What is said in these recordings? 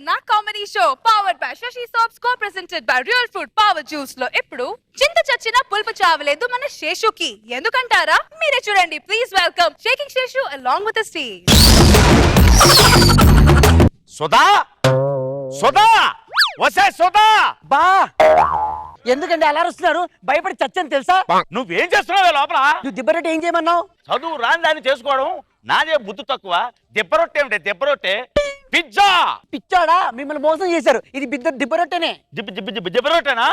నా comedy show powered by Shashi soaps co-presented by real food power juice లో ఇప్పుడు చింత చచ్చిన పులుపు చావలేదు మన శేషుకి. ఎందుకంటారా? మీరే చూడండి. Please welcome shaking Seshu along with the stage. Sudha Sudha వసే సుధా బా ఎందుకంటే అలా వస్తున్నారు? భయపడి చచ్చని తెలుసా? నువ్వేం చేస్తున్నావే లోపల? నువ్వు దిబ్బరెట్టి ఏం చేయమన్నావు? చదువు రాని దాన్ని చేసుకోవడం నాదే బుద్ధి తక్కువ. దెబ్బరొట్టె ఏమిటే దెబ్బరొట్టె? పిజ్జా పిచ్చాడా? మిమ్మల్ని మోసం చేశారు. ఇది దిబ్బరొట్టెనే. దెబ్బరొట్టెనా?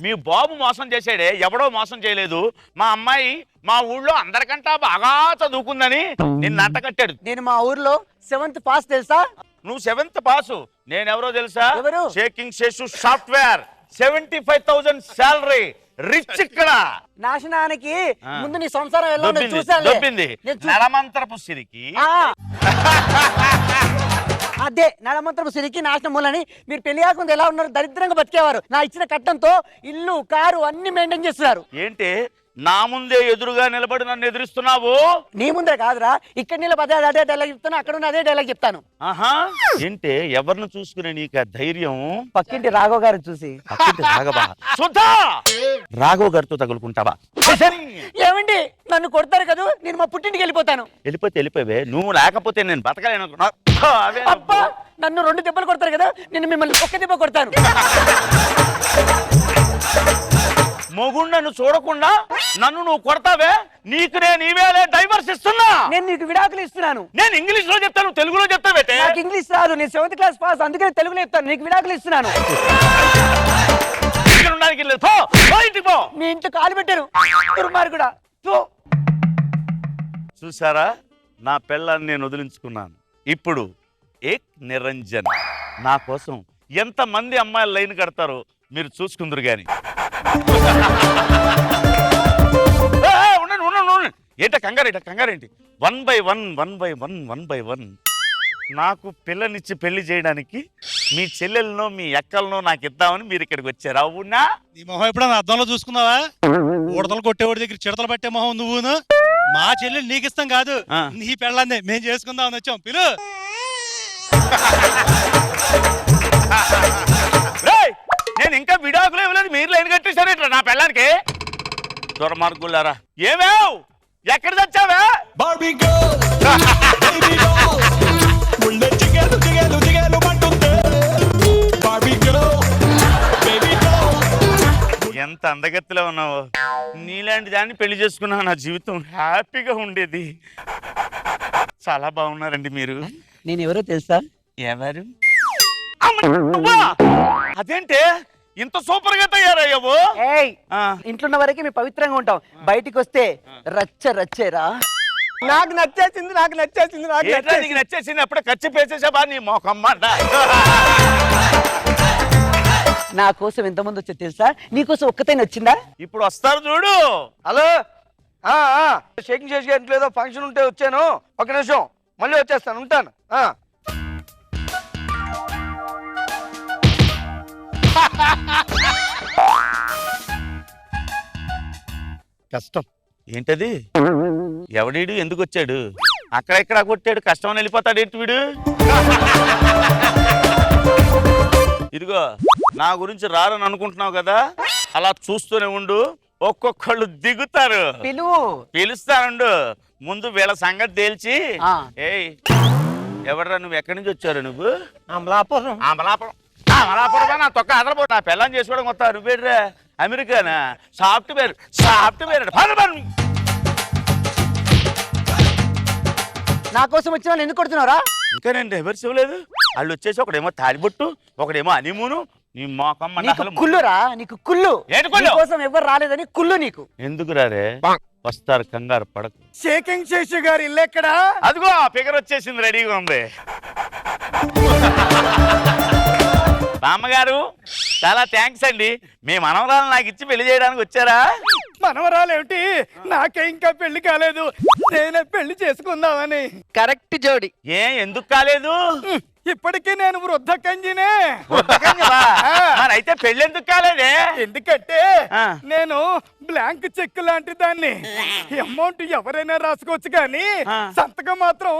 మీ బాబు మోసం చేసాడే, ఎవడో మోసం చేయలేదు. మా అమ్మాయి మా ఊళ్ళో అందరికంటా బాగా చదువుకుందని నిన్ను అంట కట్టాడు. నేను మా ఊర్లో 7th పాస్ తెలుసా? నువ్వు 7th పాసు. నేనెవరో తెలుసా? ఎవరు? Shaking Seshu software, 75,000 salary, rich. ఇక్కడ నాశనానికి ముందు నీ సంసారం ఎలా ఉందో చూసాను. దొబ్బింది నడమంతరపు సిరికి. అదే నడమంతరపు సిరికి నాశనం మూలని. మీరు పెళ్లి కాకుండా ఎలా ఉన్నారు? దరిద్రంగా బతికేవారు. నా ఇచ్చిన కట్టంతో ఇల్లు కారు అన్ని మెయింటైన్ చేస్తున్నారు. ఏంటి నా ముందే ఎదురుగా నిలబడి నన్ను ఎదురిస్తున్నావు? నీ ముందే కాదురా, ఇక్కడ నిలబడి అదే డైలాగ్ చెప్తాను, అక్కడ ఉన్న అదే డైలాగ్ చెప్తాను. ఆహా ఏంటి ఎవరిని చూసుకునే నీకు ఆ ధైర్యం? పక్కింటి రాఘవ గారు చూసి. సుధా రాఘవ్ గారితో తగులుకుంటావా? ఏమండి నన్ను కొడతారు కదా, నేను మా పుట్టింటికి వెళ్ళిపోతాను. వెళ్ళిపోవే. నువ్వు లేకపోతే నేను బతకలేను. అబ్బా నన్ను 2 దెబ్బలు కొడతారు కదా, నేను మిమ్మల్ని ఒక్క దెబ్బ కొడతాను. మొగుడు నన్ను చూడకుండా నన్ను నువ్వు కొడతావే? నీకు నేను ఈవేళ డైవర్స్ ఇస్తున్నా. నేను నీకు విడాకులు ఇస్తున్నాను. నేను ఇంగ్లీష్ లో చెప్తాను, తెలుగులో చెప్తావే? నాకు ఇంగ్లీష్ రాదు, నేను 7th క్లాస్ పాస్, అందుకని తెలుగులో చెప్తాను. నీకు విడాకులు ఇస్తున్నాను. మీ ఇంట్లో కాలు పెట్టారు దుర్మార్గుడా. చూసారా, నా పెళ్ళాన్ని నేను వదిలించుకున్నాను. ఇప్పుడు ఏక్ నిరంజన్ నా కోసం ఎంతమంది అమ్మాయిలు లైన్ కడతారో మీరు చూసుకుందరు గాని. ఏంట కంగారేంటి? 1 by 1 నాకు పిల్లనిచ్చి పెళ్లి చేయడానికి మీ చెల్లెలను మీ ఎక్కలను నాకు ఇద్దామని మీరు ఇక్కడికి వచ్చారు. అవునా? నీ మొహం ఎప్పుడన్నా అద్దంలో చూసుకున్నావా? ఉడతలు కొట్టేవాడి దగ్గర చిడతలు పట్టే మొహం నువ్వును. మా చెల్లెలు నీకు ఇస్తాం కాదు, నీ పెళ్ళందే మేము చేసుకుందామని వచ్చాం. పిలు. నేను ఇంకా విడాకులు ఇవ్వలేదు, మీరు లైన్ కట్టేశారు నా పెళ్ళానికి. దుర్మార్గులారా, ఏమేవ్ ఎక్కడ తెచ్చావే? ఎంత అందగత్తిలో ఉన్నావు. నీలాంటి దాన్ని పెళ్లి చేసుకున్నా నా జీవితం హ్యాపీగా ఉండేది. చాలా బాగున్నారండి మీరు. నేను ఎవరో తెలుసా? ఎవరు? అదేంటే ఇంత సూపర్ గా తయారయ్యావు? ఇంట్లో ఉన్న వరకే మేము పవిత్రంగా ఉంటాం, బయటికి వస్తే రచ్చేరా. నాకు నచ్చేసింది. నీకు నచ్చేసింది అప్పుడే ఖర్చు పేసేసాబా నీ మొకమ్మ. నా కోసం ఎంతమంది వచ్చా తెలుసా? నీకోసం ఒక్కతైనా వచ్చిందా? ఇప్పుడు వస్తారు చూడు. హలో, షేకింగ్ శేష్ గారి ఇంట్లో ఏదో ఫంక్షన్ ఉంటే వచ్చాను. ఒక నిమిషం మళ్ళీ వచ్చేస్తాను, ఉంటాను. కష్టం ఏంటది? ఎవడీడు? ఎందుకు వచ్చాడు? అక్కడెక్కడ కొట్టాడు, కష్టం వెళ్ళిపోతాడు ఏంటి వీడు? ఇదిగో నా గురించి రారని అనుకుంటున్నావు కదా, అలా చూస్తూనే ఉండు. ఒక్కొక్కళ్ళు దిగుతారు. పిలుస్తానుండు. ముందు వీళ్ళ సంగతి తేల్చి. ఏయ్ ఎవడరా నువ్వు? ఎక్కడి నుంచి వచ్చారు నువ్వు? అమలాపురం. నా తొక్క అదలపో. నా పెళ్ళని చేసుకోవడం వస్తా. నువ్వేడ్రా? అమెరికానా? సాఫ్ట్వేర్. నా కోసం వచ్చిన వాళ్ళు ఎందుకు కొడుతున్నారా? ఇంకా నేను డైవర్స్ ఇవ్వలేదు. వాళ్ళు వచ్చేసి ఒకడేమో తాలిబొట్టు, ఒకడేమో హనీమూను. నీ మొకమ్మ కుళ్ళురా. నీకు కుళ్ళు. కోసం ఎవరు రాలేదని కుళ్ళు నీకు. ఎందుకు రారే? వస్తారు, కంగారు పడకు. షేకింగ్ శేషు గారి ఇల్లు ఎక్కడా? అదిగో ఆ ఫిగర్ వచ్చేసింది, రెడీగా ఉంది. బామ్మగారు చాలా థ్యాంక్స్ అండి. మీ మనవరాలు నాకు ఇచ్చి పెళ్లి చేయడానికి వచ్చారా? మనవరాలు ఏమిటి? నాకే ఇంకా పెళ్లి కాలేదు, నేనే పెళ్లి చేసుకుందామని. కరెక్ట్ జోడి. ఎందుకు కాలేదు? ఇప్పటికీ నేను వృద్ధ కంజినే. మరి అయితే పెళ్ళెందుకు కాలేదే? ఎందుకంటే ఆ. నేను బ్లాంక్ చెక్ లాంటి దాన్ని. అమౌంట్ ఎవరైనా రాసుకోవచ్చు కానీ ఆ. సంతకం మాత్రం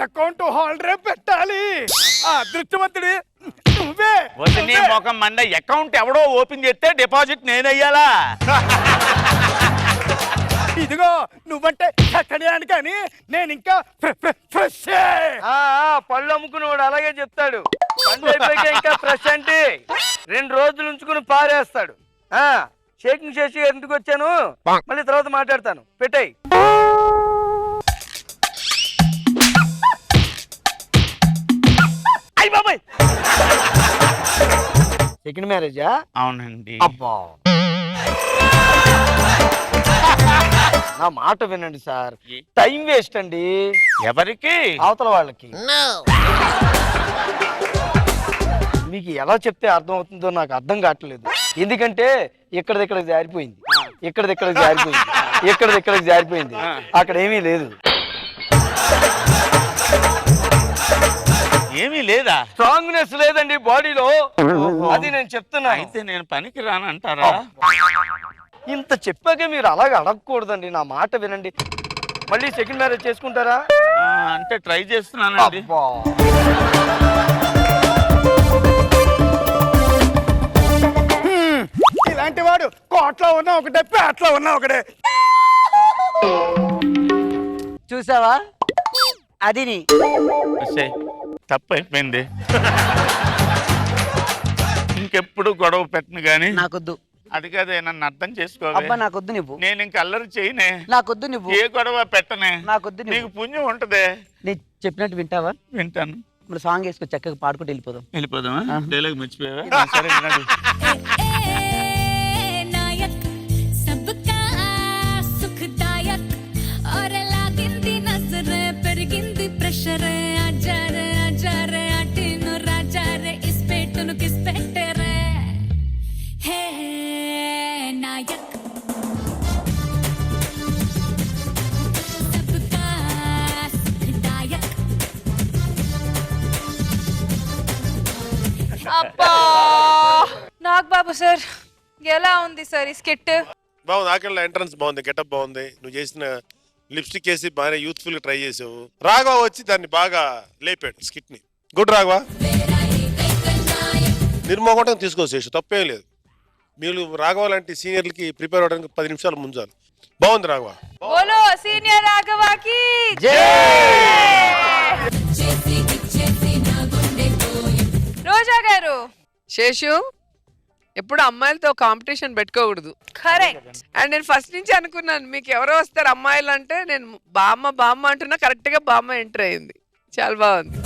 అకౌంట్ హోల్డరే పెట్టాలి. ఆ అదృష్టవంతుడి నువ్వే. వచ్చి నీ ముఖం మండ అకౌంట్ ఎవడో ఓపెన్ చేస్తే డిపాజిట్ నేనయ్యాలా? ఇదిగో నువ్వంటే ఎక్కడే కానీ నేను ఇంకా ఫ్రెష్. పళ్ళు అమ్ముకునేవాడు అలాగే చెప్తాడు. పండు అయిపోయాక ఇంకా ఫ్రెష్ అంటే 2 రోజులు ఉంచుకుని పారేస్తాడు. షేకింగ్ చేసి ఎందుకు వచ్చాను మళ్ళీ తర్వాత మాట్లాడతాను. పెట్టాయి. అయ్యి బాబాయ్, సెకండ్ మ్యారేజా? అవునండి. అబ్బా, నా మాట వినండి సార్. టైం వేస్ట్ అండి ఎవరికి? అవతల వాళ్ళకి. మీకు ఎలా చెప్తే అర్థం అవుతుందో నాకు అర్థం కావట్లేదు. ఎందుకంటే ఇక్కడికి జారిపోయింది, ఇక్కడికి జారిపోయింది, ఇక్కడికి జారిపోయింది, అక్కడ ఏమీ లేదు. ఏమీ లేదా? స్ట్రాంగ్నెస్ లేదండి బాడీలో. అది నేను చెప్తున్నా. అయితే నేను పనికి రానంటారా? ఇంత చెప్పాక మీరు అలాగ అడగకూడదండి. నా మాట వినండి. మళ్ళీ సెకండ్ మ్యారేజ్ చేసుకుంటారా? అంటే ట్రై చేస్తున్నానండి. అబ్బా. ఇలాంటి వాడు కోట్లో ఉన్నా ఒకటే, పేటలో ఉన్నా ఒకటే. చూసావా అది నీ తప్పు అయిపోయింది. ఇంకెప్పుడు గొడవ పెట్టను గాని. నాకొద్దు. అది కాదే, నన్ను అర్థం చేసుకో. అబ్బా నాకొద్దు నువ్వు. నేను ఇంక అల్లరి చేయనే. నాకొద్దు నువ్వు. ఏ గొడవ పెట్టనే. నాకొద్దు నీకు నువ్వు. పుణ్యం ఉంటదే. నేను చెప్పినట్టు వింటావా? వింటాను. ఇప్పుడు సాంగ్ వేసుకో, చక్కగా పాడుకుంటూ వెళ్ళిపోదాం. వెళ్ళిపోదామా? డైలాగ్ మర్చిపోయావా? సరే వినండి. नायक सबका सुखदायक और लागिंदी नजर पेरिगिंदी प्रेशर आजारे आटिनो राजारे इस पेटनु किस पेटरे हे नायक सबका सुखदायक. అబ్బా నాగ్ బాబు సార్, ఎలా ఉంది సార్ ఈ స్కిట్? బాగుంది. ఆకలిలో ఎంట్రన్స్ బాగుంది, గెటప్ బాగుంది. నువ్వు చేసిన లిప్స్టిక్ వేసి బాగా యూత్ఫుల్ గా ట్రై చేసావు. రాఘవ వచ్చి దాన్ని బాగా లేపాడు స్కిట్ ని. గుడ్ రాఘవ. నిర్మోహటం తీసుకోవచ్చు, తప్పేం లేదు. మీరు రాఘవ లాంటి సీనియర్లకి ప్రిపేర్ అవడానికి 10 నిమిషాలు ముంచాలి. బాగుంది రాఘవ. బోలో సీనియర్ రాఘవాకి రోజా గారు. శేషు, ఎప్పుడు అమ్మాయిలతో కాంపిటీషన్ పెట్టుకోకూడదు. కరెక్ట్. అండ్ నేను ఫస్ట్ నుంచి అనుకున్నాను మీకు ఎవరో వస్తారు అమ్మాయిలు అంటే, నేను బామ్మ అంటున్నా, కరెక్ట్ గా బామ్మ ఎంటర్ అయింది. చాలా బాగుంది.